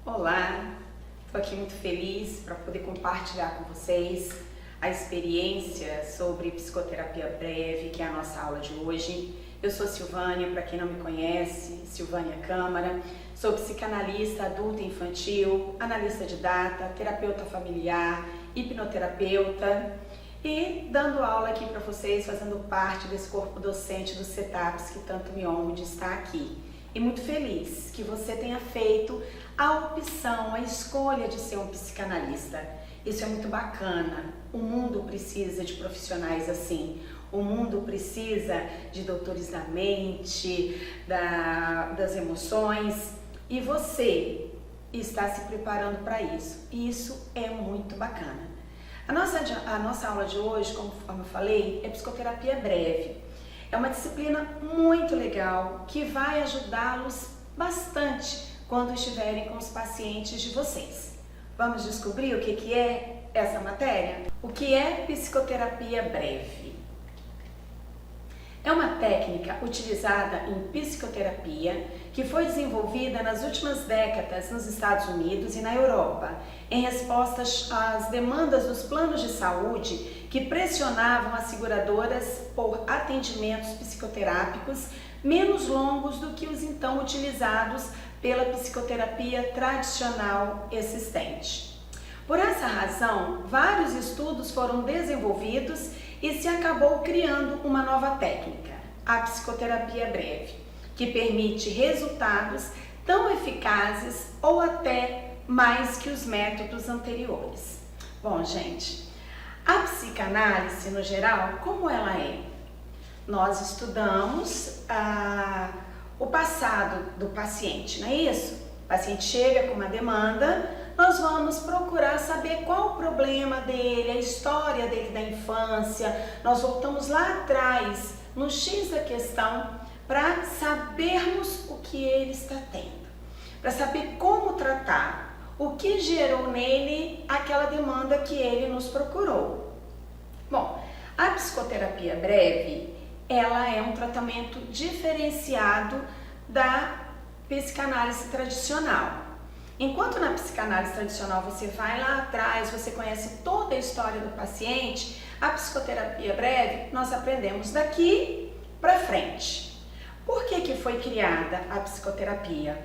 Olá, estou aqui muito feliz para poder compartilhar com vocês a experiência sobre psicoterapia breve, que é a nossa aula de hoje. Eu sou Silvânia, para quem não me conhece, Silvânia Câmara, sou psicanalista adulta e infantil, analista de data, terapeuta familiar, hipnoterapeuta e dando aula aqui para vocês, fazendo parte desse corpo docente dos CETAPs que tanto me honro de estar aqui. E muito feliz que você tenha feito a opção, a escolha de ser um psicanalista. Isso é muito bacana. O mundo precisa de profissionais assim. O mundo precisa de doutores da mente, das emoções. E você está se preparando para isso. E isso é muito bacana. A nossa aula de hoje, como eu falei, é psicoterapia breve. É uma disciplina muito legal que vai ajudá-los bastante quando estiverem com os pacientes de vocês. Vamos descobrir o que é essa matéria? O que é psicoterapia breve? É uma técnica utilizada em psicoterapia que foi desenvolvida nas últimas décadas nos Estados Unidos e na Europa, em resposta às demandas dos planos de saúde que pressionavam as seguradoras por atendimentos psicoterápicos menos longos do que os então utilizados pela psicoterapia tradicional existente. Por essa razão, vários estudos foram desenvolvidos e se acabou criando uma nova técnica, a psicoterapia breve, que permite resultados tão eficazes ou até mais que os métodos anteriores. Bom, gente, a psicanálise, no geral, como ela é? Nós estudamos o passado do paciente, não é isso? O paciente chega com uma demanda, nós vamos procurar saber qual o problema dele, a história dele da infância. Nós voltamos lá atrás, no X da questão, para sabermos o que ele está tendo, para saber como tratar, o que gerou nele aquela demanda que ele nos procurou. Bom, a psicoterapia breve, ela é um tratamento diferenciado da psicanálise tradicional. Enquanto na psicanálise tradicional você vai lá atrás, você conhece toda a história do paciente, a psicoterapia breve nós aprendemos daqui para frente. Por que foi criada a psicoterapia?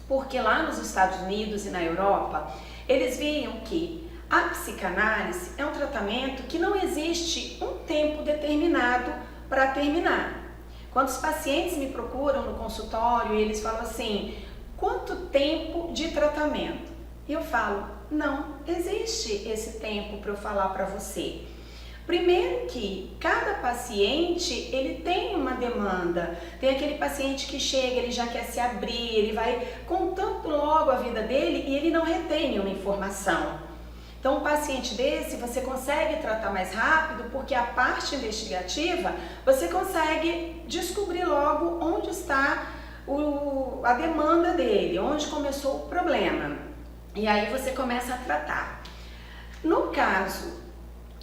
Porque lá nos Estados Unidos e na Europa, eles viam que a psicanálise é um tratamento que não existe um tempo determinado para terminar. Quando os pacientes me procuram no consultório e eles falam assim, quanto tempo de tratamento? E eu falo, não existe esse tempo para eu falar para você. Primeiro que cada paciente, ele tem uma demanda. Tem aquele paciente que chega, ele já quer se abrir, ele vai contando logo a vida dele e ele não retém nenhuma informação. Então, um paciente desse, você consegue tratar mais rápido porque a parte investigativa, você consegue descobrir logo onde está a demanda dele, onde começou o problema. E aí você começa a tratar. No caso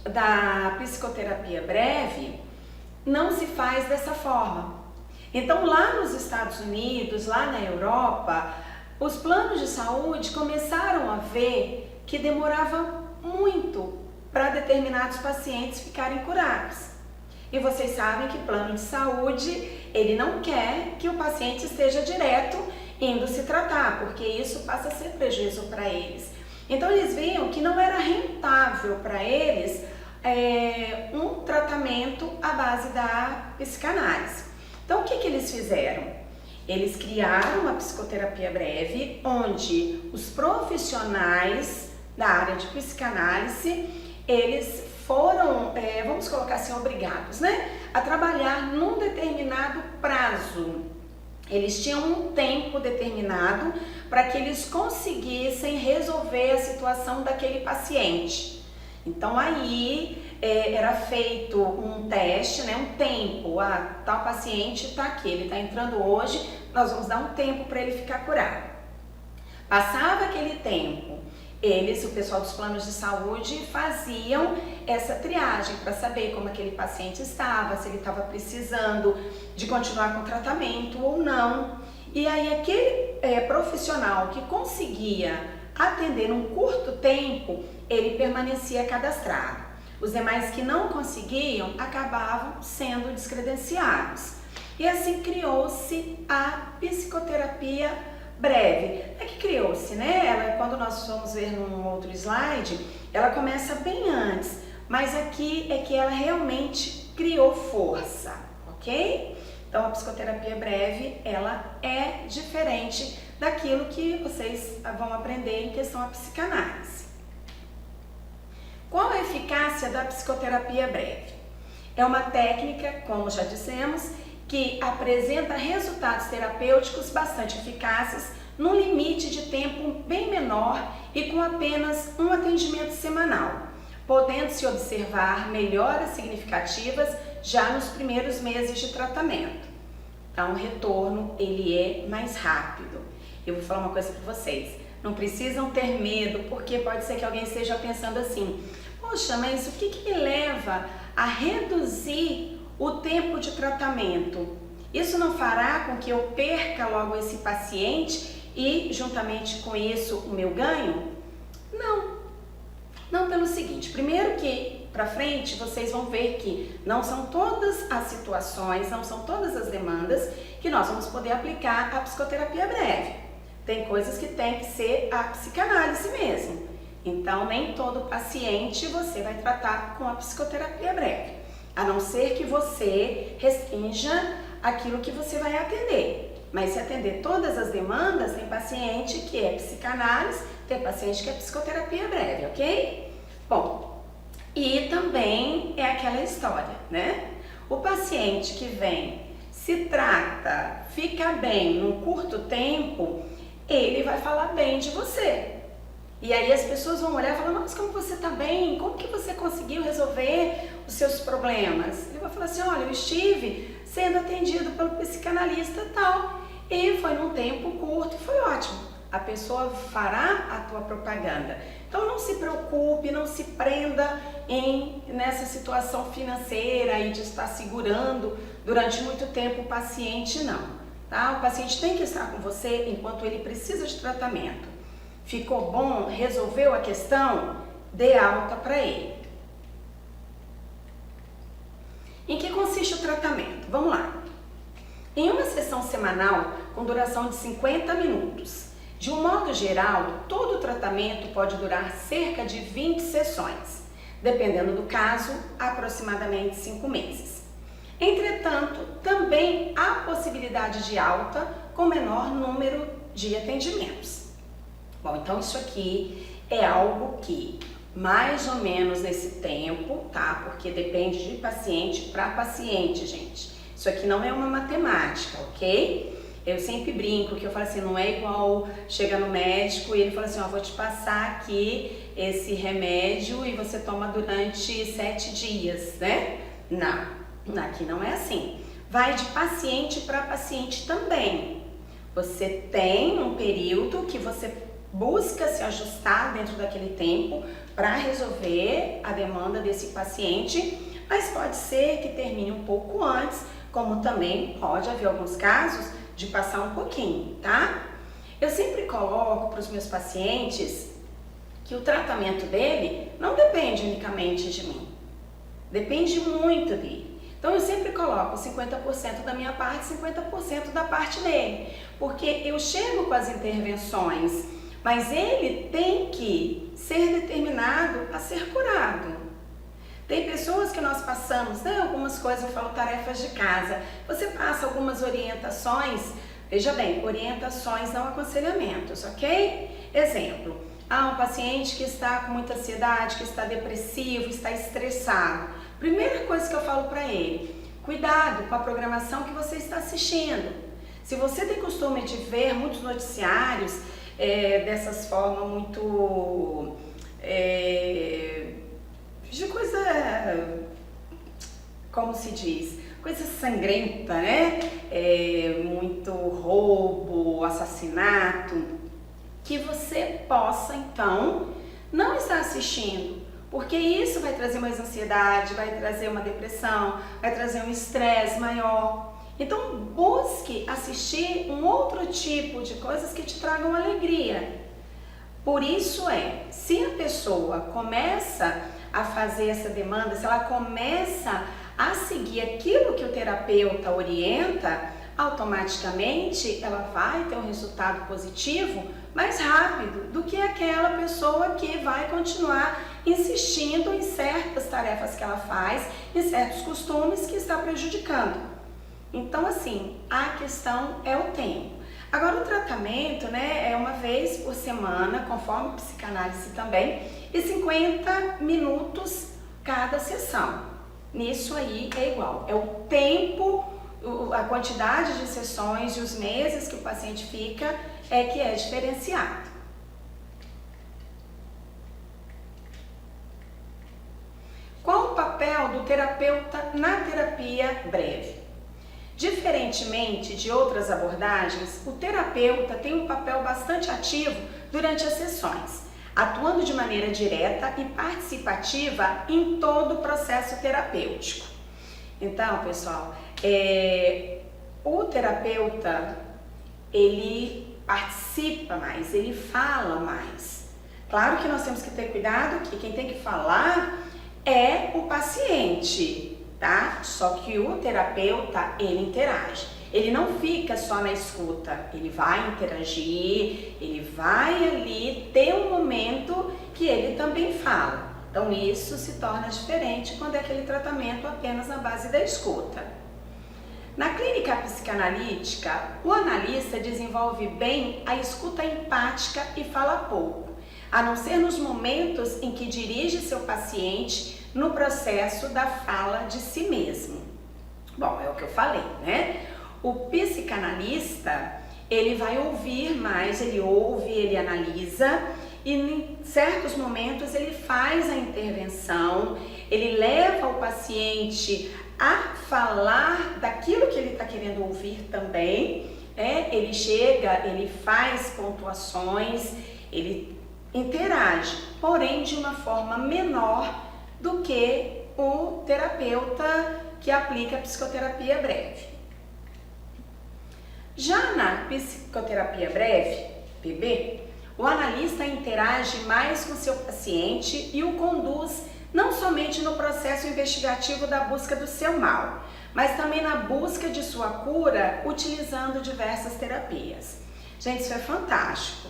da psicoterapia breve, não se faz dessa forma. Então, lá nos Estados Unidos, lá na Europa, os planos de saúde começaram a ver que demorava muito para determinados pacientes ficarem curados. E vocês sabem que plano de saúde, ele não quer que o paciente esteja direto indo se tratar, porque isso passa a ser prejuízo para eles. Então eles viam que não era rentável para eles um tratamento à base da psicanálise. Então o que eles fizeram? Eles criaram uma psicoterapia breve, onde os profissionais da área de psicanálise, eles foram, vamos colocar assim, obrigados, né, a trabalhar num determinado prazo. Eles tinham um tempo determinado para que eles conseguissem resolver a situação daquele paciente. Então aí era feito um teste, né, um tempo, tal paciente está aqui, ele está entrando hoje, nós vamos dar um tempo para ele ficar curado. Passava aquele tempo, o pessoal dos planos de saúde, faziam essa triagem para saber como aquele paciente estava, se ele estava precisando de continuar com o tratamento ou não. E aí aquele profissional que conseguia atender num curto tempo, ele permanecia cadastrado. Os demais que não conseguiam acabavam sendo descredenciados. E assim criou-se a psicoterapia breve. É que criou-se, né? Ela, quando nós vamos ver num outro slide, ela começa bem antes, mas aqui é que ela realmente criou força, ok? Então a psicoterapia breve, ela é diferente daquilo que vocês vão aprender em questão à psicanálise. Qual a eficácia da psicoterapia breve? É uma técnica, como já dissemos, que apresenta resultados terapêuticos bastante eficazes num limite de tempo bem menor e com apenas um atendimento semanal, podendo-se observar melhoras significativas já nos primeiros meses de tratamento. Então, o retorno, ele é mais rápido. Eu vou falar uma coisa para vocês, não precisam ter medo, porque pode ser que alguém esteja pensando assim, poxa, mas o que me leva a reduzir o tempo de tratamento? Isso não fará com que eu perca logo esse paciente e, juntamente com isso, o meu ganho? Não pelo seguinte, primeiro que para frente vocês vão ver que não são todas as situações, não são todas as demandas que nós vamos poder aplicar a psicoterapia breve. Tem coisas que tem que ser a psicanálise mesmo. Então, nem todo paciente você vai tratar com a psicoterapia breve, a não ser que você restrinja aquilo que você vai atender. Mas se atender todas as demandas, tem paciente que é psicanálise, tem paciente que é psicoterapia breve, ok? Bom, e também é aquela história, né? O paciente que vem, se trata, fica bem num curto tempo, ele vai falar bem de você. E aí as pessoas vão olhar e falar, mas como você está bem? Como que você conseguiu resolver os seus problemas? Ele vai falar assim, olha, eu estive sendo atendido pelo psicanalista e tal, e foi num tempo curto e foi ótimo. A pessoa fará a tua propaganda. Então não se preocupe, não se prenda nessa situação financeira e de estar segurando durante muito tempo o paciente, não. Tá? O paciente tem que estar com você enquanto ele precisa de tratamento. Ficou bom? Resolveu a questão? Dê alta para ele. Em que consiste o tratamento? Vamos lá. Em uma sessão semanal com duração de 50 minutos, de um modo geral, todo o tratamento pode durar cerca de 20 sessões, dependendo do caso, aproximadamente 5 meses. Entretanto, também há possibilidade de alta com menor número de atendimentos. Bom, então isso aqui é algo que mais ou menos nesse tempo, tá? Porque depende de paciente para paciente, gente. Isso aqui não é uma matemática, ok? Eu sempre brinco que eu falo assim, não é igual chega no médico e ele fala assim, ó, vou te passar aqui esse remédio e você toma durante 7 dias, né? Não, aqui não é assim. Vai de paciente para paciente também. Você tem um período que você busca se ajustar dentro daquele tempo para resolver a demanda desse paciente, mas pode ser que termine um pouco antes, como também pode haver alguns casos de passar um pouquinho, tá? Eu sempre coloco para os meus pacientes que o tratamento dele não depende unicamente de mim, depende muito dele. Então eu sempre coloco 50% da minha parte, 50% da parte dele, porque eu chego com as intervenções, mas ele tem que ser determinado a ser curado. Tem pessoas que nós passamos, né, algumas coisas, eu falo tarefas de casa, você passa algumas orientações, veja bem, orientações, não aconselhamentos, ok? Exemplo, um paciente que está com muita ansiedade, que está depressivo, está estressado. Primeira coisa que eu falo para ele, cuidado com a programação que você está assistindo. Se você tem costume de ver muitos noticiários, dessas formas muito de coisa, como se diz, coisa sangrenta, né? Muito roubo, assassinato, que você possa então não estar assistindo, porque isso vai trazer mais ansiedade, vai trazer uma depressão, vai trazer um estresse maior. Então busque as assistir um outro tipo de coisas que te tragam alegria. Por isso se a pessoa começa a fazer essa demanda, se ela começa a seguir aquilo que o terapeuta orienta, automaticamente ela vai ter um resultado positivo mais rápido do que aquela pessoa que vai continuar insistindo em certas tarefas que ela faz, em certos costumes que está prejudicando. Então, assim, a questão é o tempo. Agora, o tratamento, é uma vez por semana, conforme a psicanálise também, e 50 minutos cada sessão. Nisso aí é igual, é o tempo, a quantidade de sessões e os meses que o paciente fica que é diferenciado. Qual o papel do terapeuta na terapia breve? Diferentemente de outras abordagens, o terapeuta tem um papel bastante ativo durante as sessões, atuando de maneira direta e participativa em todo o processo terapêutico. Então, pessoal, o terapeuta, ele participa mais, ele fala mais. Claro que nós temos que ter cuidado que quem tem que falar é o paciente, tá? Só que o terapeuta, ele interage. Ele não fica só na escuta, ele vai interagir, ele vai ali ter um momento que ele também fala. Então isso se torna diferente quando é aquele tratamento apenas na base da escuta. Na clínica psicanalítica, o analista desenvolve bem a escuta empática e fala pouco, a não ser nos momentos em que dirige seu paciente no processo da fala de si mesmo. Bom, é o que eu falei, O psicanalista, ele vai ouvir mais, ele ouve, ele analisa e em certos momentos ele faz a intervenção, ele leva o paciente a falar daquilo que ele está querendo ouvir também, ele chega, ele faz pontuações, ele interage, porém de uma forma menor do que o terapeuta que aplica a psicoterapia breve. Já na psicoterapia breve, PB, o analista interage mais com seu paciente e o conduz não somente no processo investigativo da busca do seu mal, mas também na busca de sua cura utilizando diversas terapias. Gente, isso é fantástico,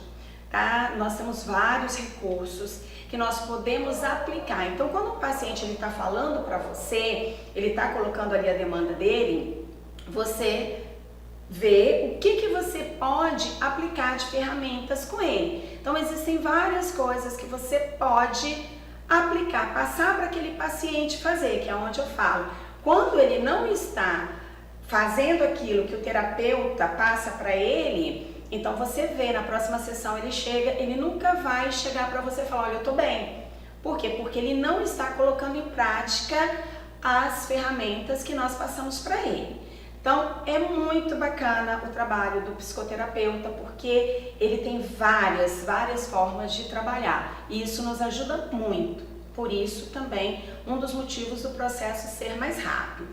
tá? Nós temos vários recursos que nós podemos aplicar. Então, quando o paciente está falando para você, ele está colocando ali a demanda dele, você vê o que você pode aplicar de ferramentas com ele. Então, existem várias coisas que você pode aplicar, passar para aquele paciente fazer, que é onde eu falo. Quando ele não está fazendo aquilo que o terapeuta passa para ele, então você vê, na próxima sessão ele chega, ele nunca vai chegar para você e falar, olha, eu tô bem. Por quê? Porque ele não está colocando em prática as ferramentas que nós passamos para ele. Então, é muito bacana o trabalho do psicoterapeuta, porque ele tem várias formas de trabalhar e isso nos ajuda muito. Por isso, também, um dos motivos do processo ser mais rápido.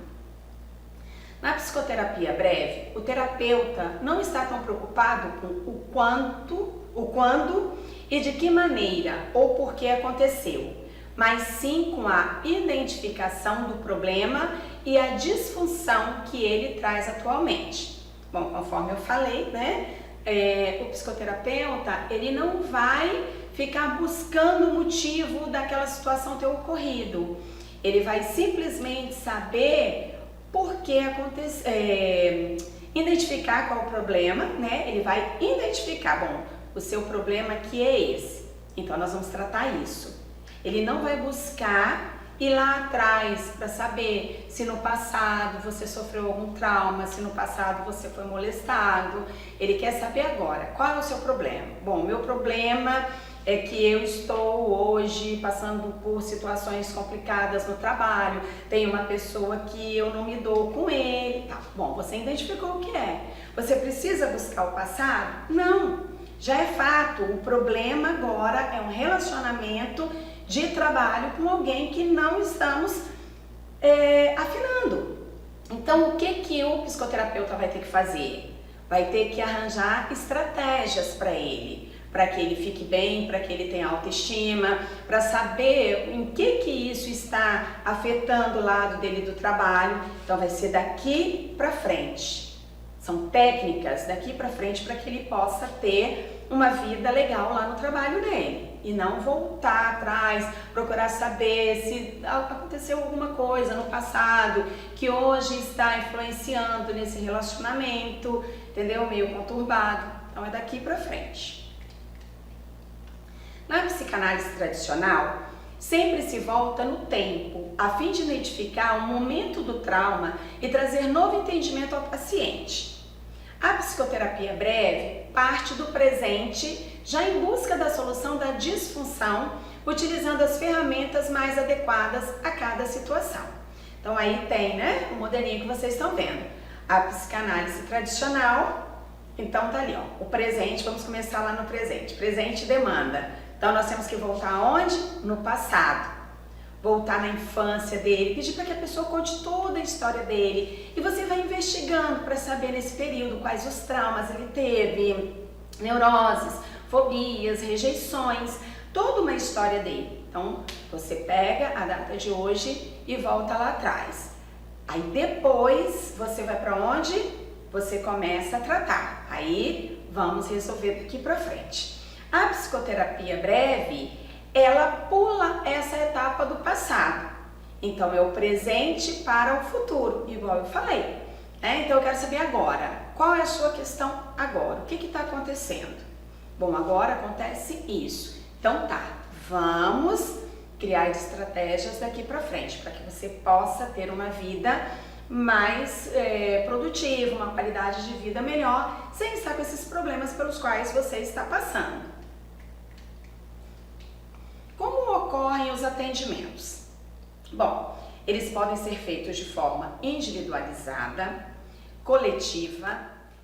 Na psicoterapia breve, o terapeuta não está tão preocupado com o quando e de que maneira ou por que aconteceu, mas sim com a identificação do problema e a disfunção que ele traz atualmente. Bom, conforme eu falei, o psicoterapeuta, ele não vai ficar buscando o motivo daquela situação ter ocorrido. Ele vai simplesmente saber por que aconteceu, identificar qual o problema, Ele vai identificar, bom, o seu problema aqui é esse, então nós vamos tratar isso. Ele não vai buscar ir lá atrás para saber se no passado você sofreu algum trauma, se no passado você foi molestado. Ele quer saber agora, qual é o seu problema? Bom, meu problema é que eu estou hoje passando por situações complicadas no trabalho, tem uma pessoa que eu não me dou com ele, tá? Bom, você identificou o que é. Você precisa buscar o passado? Não, já é fato. O problema agora é um relacionamento de trabalho com alguém que não estamos afinando. Então, o que o psicoterapeuta vai ter que fazer? vai ter que arranjar estratégias para que ele fique bem, para que ele tenha autoestima, para saber em que isso está afetando o lado dele do trabalho. Então vai ser daqui para frente. São técnicas daqui para frente para que ele possa ter uma vida legal lá no trabalho dele. E não voltar atrás, procurar saber se aconteceu alguma coisa no passado que hoje está influenciando nesse relacionamento, entendeu? Meio conturbado. Então é daqui para frente. Na psicanálise tradicional, sempre se volta no tempo, a fim de identificar o momento do trauma e trazer novo entendimento ao paciente. A psicoterapia breve parte do presente, já em busca da solução da disfunção, utilizando as ferramentas mais adequadas a cada situação. Então aí tem, né, o modelinho que vocês estão vendo. A psicanálise tradicional, então tá ali, ó, o presente, vamos começar lá no presente. Presente demanda. Então nós temos que voltar aonde? No passado. Voltar na infância dele, pedir para que a pessoa conte toda a história dele. E você vai investigando para saber nesse período quais os traumas ele teve, neuroses, fobias, rejeições, toda uma história dele. Então você pega a data de hoje e volta lá atrás. Aí depois você vai para onde? Você começa a tratar. Aí vamos resolver daqui para frente. A psicoterapia breve, ela pula essa etapa do passado. Então é o presente para o futuro, igual eu falei. Então eu quero saber agora, qual é a sua questão agora? O que está acontecendo? Bom, agora acontece isso. Então tá, vamos criar estratégias daqui para frente, para que você possa ter uma vida mais produtiva, uma qualidade de vida melhor, sem estar com esses problemas pelos quais você está passando. Como ocorrem os atendimentos? Bom, eles podem ser feitos de forma individualizada, coletiva,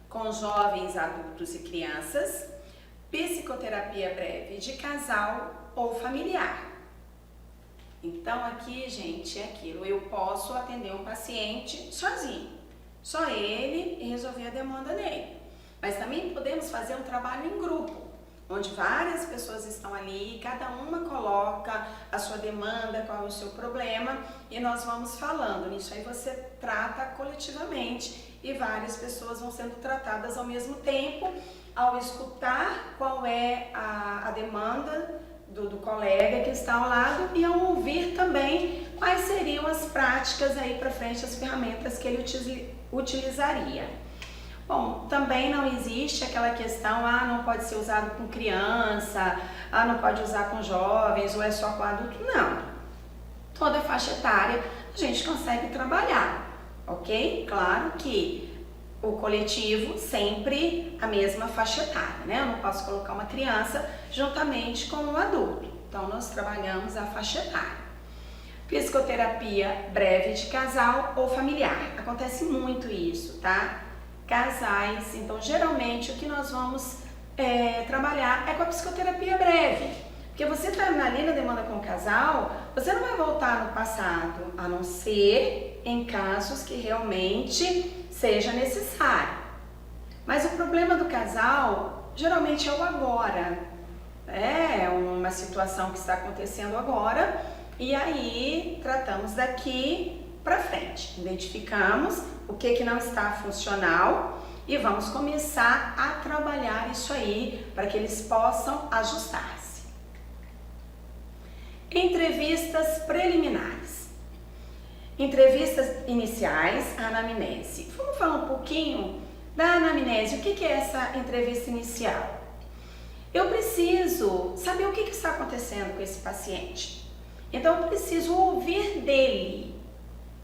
com jovens, adultos e crianças, psicoterapia breve de casal ou familiar. Então aqui, gente, é aquilo, eu posso atender um paciente sozinho, só ele e resolver a demanda dele. Mas também podemos fazer um trabalho em grupo, onde várias pessoas estão ali, cada uma coloca a sua demanda, qual é o seu problema, e nós vamos falando. Nisso aí você trata coletivamente e várias pessoas vão sendo tratadas ao mesmo tempo, ao escutar qual é a demanda do colega que está ao lado e ao ouvir também quais seriam as práticas aí para frente, as ferramentas que ele utilizaria. Bom, também não existe aquela questão, não pode ser usado com criança, não pode usar com jovens ou é só com adulto, não. Toda faixa etária a gente consegue trabalhar, ok? Claro que o coletivo sempre a mesma faixa etária, né? Eu não posso colocar uma criança juntamente com um adulto, então nós trabalhamos a faixa etária. Psicoterapia breve de casal ou familiar, acontece muito isso, tá? Casais, então geralmente o que nós vamos trabalhar é com a psicoterapia breve, porque você está ali na demanda com o casal, você não vai voltar no passado, a não ser em casos que realmente seja necessário. Mas o problema do casal geralmente é o agora, é uma situação que está acontecendo agora e aí tratamos daqui para frente, identificamos o que não está funcional e vamos começar a trabalhar isso aí para que eles possam ajustar-se. Entrevistas preliminares. Entrevistas iniciais, anamnese. Vamos falar um pouquinho da anamnese. O que é essa entrevista inicial? Eu preciso saber o que está acontecendo com esse paciente. Então eu preciso ouvir dele.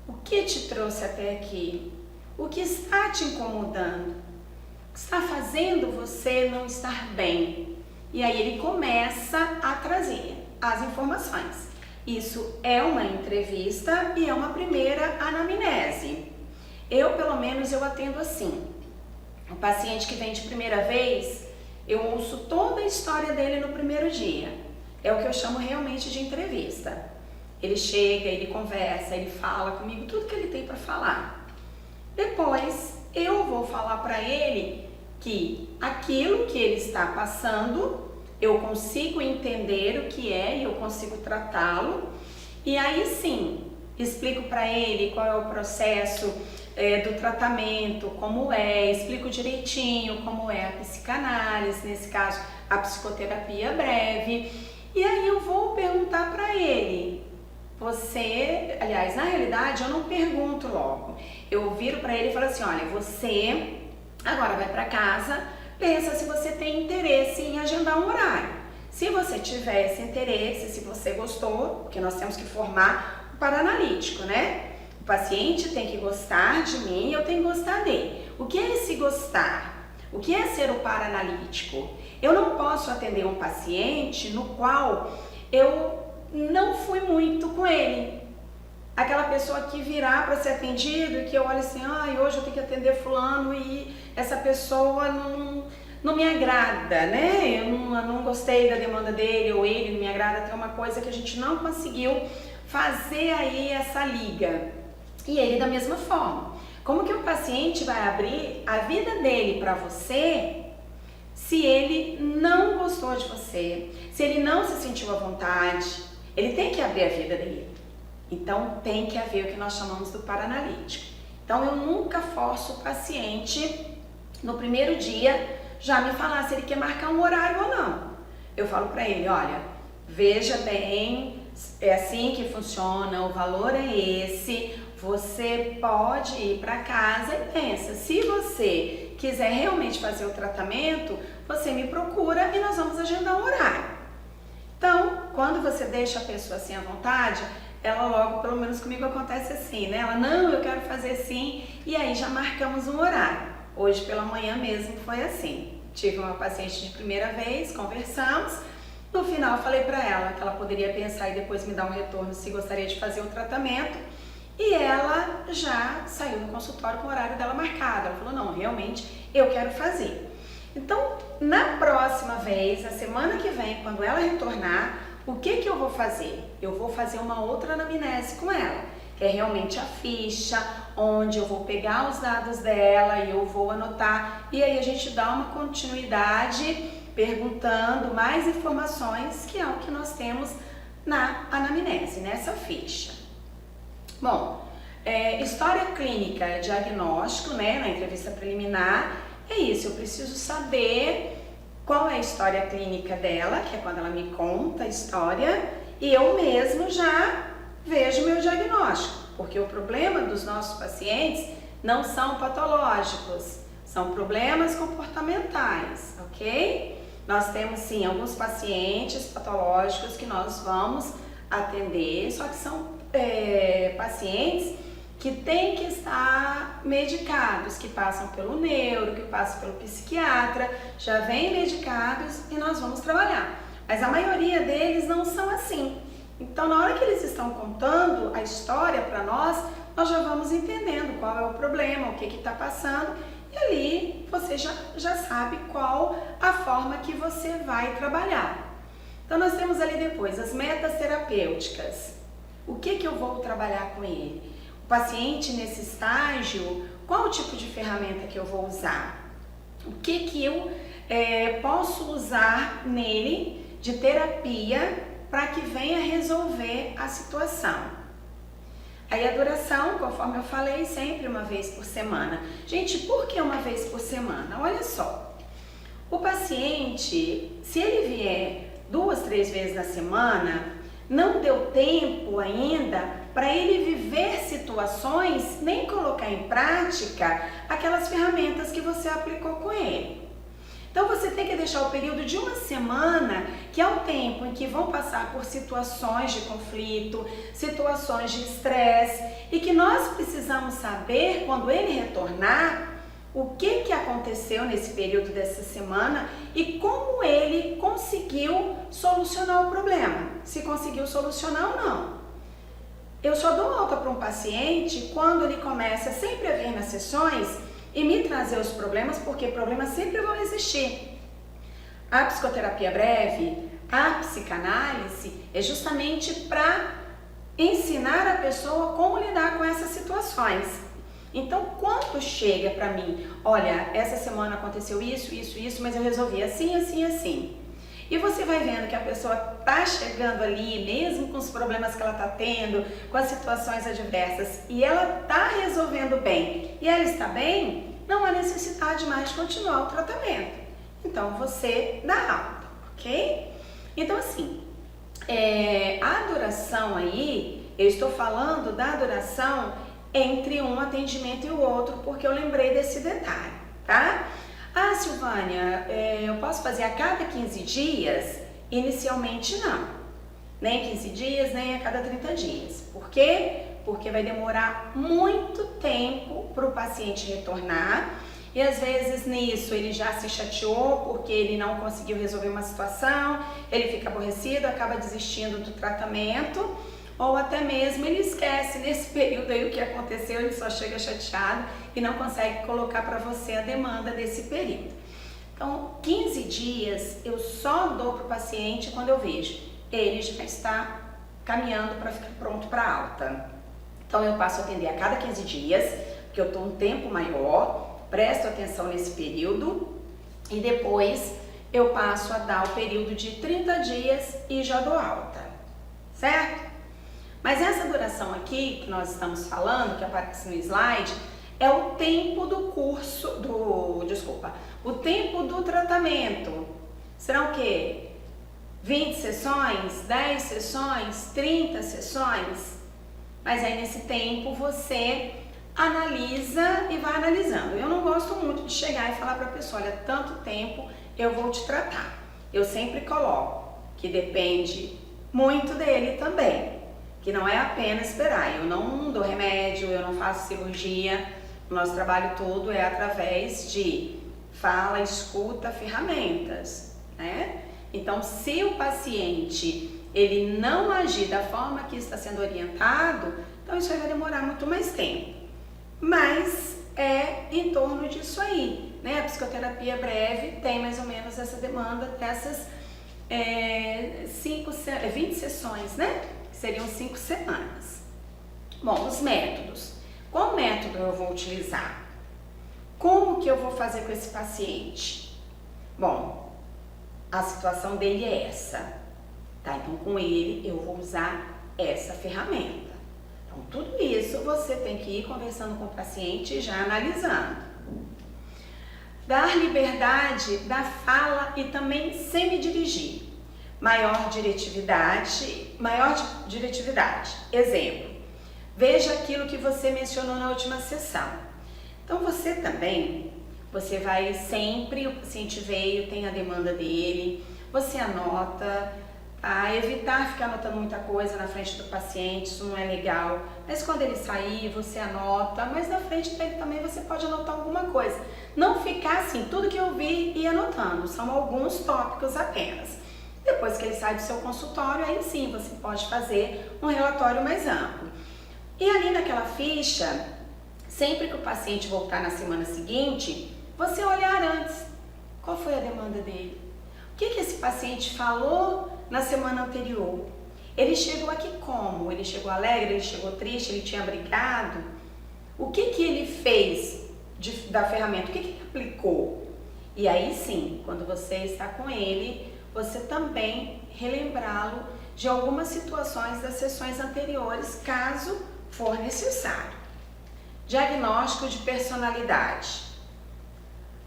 O que te trouxe até aqui? O que está te incomodando? O que está fazendo você não estar bem? E aí ele começa a trazer as informações. Isso é uma entrevista e é uma primeira anamnese. Pelo menos, eu atendo assim. O paciente que vem de primeira vez, eu ouço toda a história dele no primeiro dia. É o que eu chamo realmente de entrevista. Ele chega, ele conversa, ele fala comigo tudo que ele tem para falar. Depois, eu vou falar para ele que aquilo que ele está passando, eu consigo entender o que é e eu consigo tratá-lo. E aí sim, explico para ele qual é o processo do tratamento, como explico direitinho como é a psicanálise, nesse caso a psicoterapia breve. E aí eu vou perguntar para ele, aliás, na realidade eu não pergunto logo, eu viro para ele e falo assim, olha, você agora vai para casa, pensa se você tem interesse em agendar um horário. Se você tiver esse interesse, se você gostou, porque nós temos que formar o paranalítico, né? O paciente tem que gostar de mim e eu tenho que gostar dele. O que é esse gostar? O que é ser o paranalítico? Eu não posso atender um paciente no qual eu não fui muito com ele. Aquela pessoa que virá para ser atendido e que eu olho assim, hoje eu tenho que atender fulano e essa pessoa não me agrada, né? Eu não gostei da demanda dele ou ele não me agrada. Tem uma coisa que a gente não conseguiu fazer aí essa liga. E ele da mesma forma. Como que o paciente vai abrir a vida dele para você se ele não gostou de você, se ele não se sentiu à vontade? Ele tem que abrir a vida dele. Então tem que haver o que nós chamamos do paranalítico. Então eu nunca forço o paciente no primeiro dia já me falar se ele quer marcar um horário ou não. Eu falo para ele, olha, veja bem, é assim que funciona, o valor é esse, você pode ir para casa e pensa, se você quiser realmente fazer o tratamento, você me procura e nós vamos agendar um horário. Então, quando você deixa a pessoa assim à vontade, ela logo, pelo menos comigo acontece assim, né? Ela, não, eu quero fazer sim, e aí já marcamos um horário. Hoje pela manhã mesmo foi assim. Tive uma paciente de primeira vez, conversamos, no final falei para ela que ela poderia pensar e depois me dar um retorno se gostaria de fazer o tratamento, e ela já saiu do consultório com o horário dela marcado. Ela falou, não, realmente eu quero fazer. Então, na próxima vez, na semana que vem, quando ela retornar, o que eu vou fazer? Eu vou fazer uma outra anamnese com ela, que é realmente a ficha, onde eu vou pegar os dados dela e eu vou anotar, e aí a gente dá uma continuidade perguntando mais informações, que é o que nós temos na anamnese, nessa ficha. Bom, história clínica, diagnóstico, né, na entrevista preliminar, é isso, eu preciso saber qual é a história clínica dela, que é quando ela me conta a história, e eu mesmo já vejo meu diagnóstico, porque o problema dos nossos pacientes não são patológicos, são problemas comportamentais, ok? Nós temos sim alguns pacientes patológicos que nós vamos atender, só que são pacientes que têm que estar medicados, que passam pelo neuro, que passam pelo psiquiatra, já vêm medicados e nós vamos trabalhar. Mas a maioria deles não são assim. Então, na hora que eles estão contando a história para nós já vamos entendendo qual é o problema, o que está passando, e ali você já sabe qual a forma que você vai trabalhar. Então, nós temos ali depois as metas terapêuticas. O que eu vou trabalhar com ele? O paciente nesse estágio, qual o tipo de ferramenta que eu vou usar? O que eu posso usar nele de terapia para que venha resolver a situação? Aí a duração, conforme eu falei, sempre uma vez por semana. Gente, por que uma vez por semana? Olha só, o paciente, se ele vier 2, 3 vezes na semana, não deu tempo ainda para ele viver situações, nem colocar em prática aquelas ferramentas que você aplicou com ele. Então você tem que deixar o período de uma semana, que é o tempo em que vão passar por situações de conflito, situações de estresse, e que nós precisamos saber, quando ele retornar, o que aconteceu nesse período dessa semana e como ele conseguiu solucionar o problema, se conseguiu solucionar ou não. Eu só dou alta para um paciente quando ele começa sempre a vir nas sessões e me trazer os problemas, porque problemas sempre vão existir. A psicoterapia breve, a psicanálise, é justamente para ensinar a pessoa como lidar com essas situações. Então, quando chega para mim, olha, essa semana aconteceu isso, mas eu resolvi assim, assim, assim. E você vai vendo que a pessoa tá chegando ali, mesmo com os problemas que ela tá tendo, com as situações adversas, e ela tá resolvendo bem, e ela está bem, não há necessidade mais de continuar o tratamento. Então, você dá alta, ok? Então, assim, a duração aí, eu estou falando da duração entre um atendimento e o outro, porque eu lembrei desse detalhe, tá? Ah, Silvânia, eu posso fazer a cada 15 dias? Inicialmente não, nem 15 dias, nem a cada 30 dias. Por quê? Porque vai demorar muito tempo para o paciente retornar e às vezes nisso ele já se chateou porque ele não conseguiu resolver uma situação, ele fica aborrecido, acaba desistindo do tratamento, ou até mesmo ele esquece nesse período aí o que aconteceu, ele só chega chateado e não consegue colocar para você a demanda desse período. Então, 15 dias eu só dou para o paciente quando eu vejo ele já está caminhando para ficar pronto para alta. Então, eu passo a atender a cada 15 dias, porque eu estou um tempo maior, presto atenção nesse período e depois eu passo a dar o período de 30 dias e já dou alta, certo? Mas essa duração aqui que nós estamos falando, que aparece no slide, é o tempo do curso, o tempo do tratamento. Serão o quê? 20 sessões, 10 sessões, 30 sessões? Mas aí nesse tempo você analisa e vai analisando. Eu não gosto muito de chegar e falar para a pessoa, olha, tanto tempo eu vou te tratar. Eu sempre coloco que depende muito dele também. Que não é apenas esperar, eu não dou remédio, eu não faço cirurgia, o nosso trabalho todo é através de fala, escuta, ferramentas, né? Então, se o paciente, ele não agir da forma que está sendo orientado, então isso aí vai demorar muito mais tempo. Mas é em torno disso aí, né? A psicoterapia breve tem mais ou menos essa demanda dessas 20 sessões, né? Seriam 5 semanas. Bom, os métodos. Qual método eu vou utilizar? Como que eu vou fazer com esse paciente? Bom, a situação dele é essa, tá? Então, com ele, eu vou usar essa ferramenta. Então, tudo isso você tem que ir conversando com o paciente e já analisando. Dar liberdade da fala e também sem me dirigir. Maior diretividade. Exemplo, veja aquilo que você mencionou na última sessão. Então você também, você vai sempre, o paciente veio, tem a demanda dele, você anota, tá? Evitar ficar anotando muita coisa na frente do paciente, isso não é legal. Mas quando ele sair, você anota, mas na frente dele também você pode anotar alguma coisa. Não ficar assim, tudo que eu vi e anotando, são alguns tópicos apenas. Depois que ele sai do seu consultório, aí sim você pode fazer um relatório mais amplo. E ali naquela ficha, sempre que o paciente voltar na semana seguinte, você olhar antes, qual foi a demanda dele? O que esse paciente falou na semana anterior? Ele chegou aqui como? Ele chegou alegre, ele chegou triste, ele tinha brigado? O que ele fez da ferramenta? O que ele aplicou? E aí sim, quando você está com ele, você também relembrá-lo de algumas situações das sessões anteriores, caso for necessário. Diagnóstico de personalidade.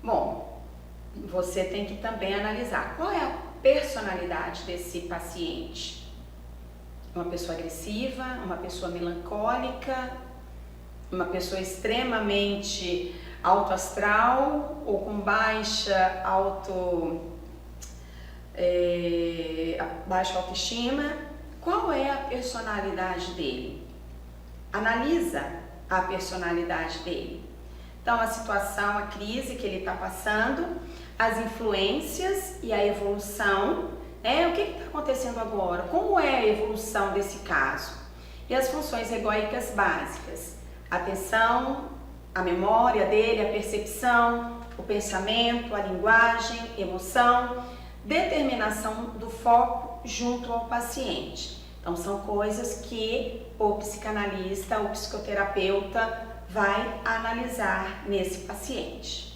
Bom, você tem que também analisar qual é a personalidade desse paciente. Uma pessoa agressiva, uma pessoa melancólica, uma pessoa extremamente autoastral ou com baixa autoestima. Qual é a personalidade dele? Analisa a personalidade dele. Então, a situação, a crise que ele está passando, as influências e a evolução, né? O que está acontecendo agora? Como é a evolução desse caso? E as funções egóicas básicas. Atenção, a memória dele, a percepção, o pensamento, a linguagem, emoção, determinação do foco junto ao paciente. Então, são coisas que o psicanalista, o psicoterapeuta vai analisar nesse paciente.